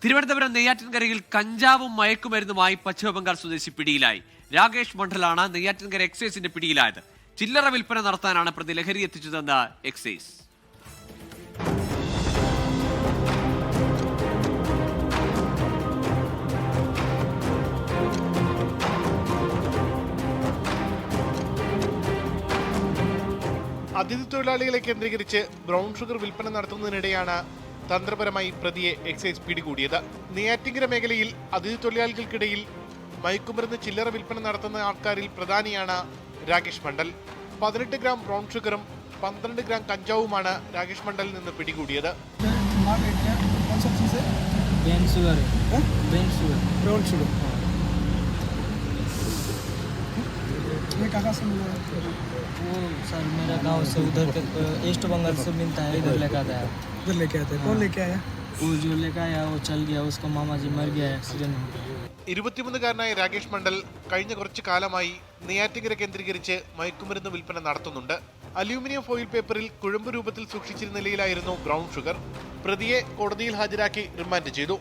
തിരുവനന്തപുരം നെയ്യാറ്റിൻകരയിൽ കഞ്ചാവും മയക്കുമരുന്നുമായി പശ്ചിമബംഗാൾ സ്വദേശി പിടിയിലായി. രാകേഷ് മണ്ഡലാണ് നെയ്യാറ്റിൻകര എക്സൈസിന്റെ പിടിയിലായത്. ചില്ലറ വിൽപ്പന നടത്താനാണ് പ്രതി ലഹരി എത്തിച്ചതെന്ന് എക്സൈസ്. അതിഥി തൊഴിലാളികളെ കേന്ദ്രീകരിച്ച് ബ്രൗൺ ഷുഗർ വിൽപ്പന നടത്തുന്നതിനിടെയാണ് തന്ത്രപരമായി പ്രതിയെ എക്സൈസ് പിടികൂടിയത്. നെയ്യാറ്റിൻകര മേഖലയിൽ അതിഥി തൊഴിലാളികൾക്കിടയിൽ മയക്കുമരുന്ന് ചില്ലറ വിൽപ്പന നടത്തുന്ന ആൾക്കാരിൽ പ്രധാനിയാണ് രാകേഷ് മണ്ഡൽ. 18 ഗ്രാം ബ്രൗൺ ഷുഗറും 12 ഗ്രാം കഞ്ചാവുമാണ് രാകേഷ് മണ്ഡലിൽ നിന്ന് പിടികൂടിയത്. वो सर मेरा गांव से उधर के ईस्ट बंगाल से मिलता है, इधर लेके आता है. इधर लेके आते हैं. कौन लेके आया? वो जो लेके आया वो चल गया, उसका मामा जी मर गया एक्सीडेंट में. 23-കാരനായ രാകേഷ് മണ്ഡൽ കഴിഞ്ഞ കുറച്ചു കാലമായി നെയ്യാറ്റിൻകര കേന്ദ്രീകരിച്ച് മയക്കുമരുന്ന് വിൽപ്പന നടത്തുന്നുണ്ട്. അലൂമിനിയം ഫോയിൽ പേപ്പറിൽ കുഴമ്പ് രൂപത്തിൽ സൂക്ഷിച്ചിരുന്ന നിലയിലായിരുന്നു ബ്രൗൺ ഷുഗർ. പ്രതിയെ കോടതിയിൽ ഹാജരാക്കി റിമാൻഡ് ചെയ്തു.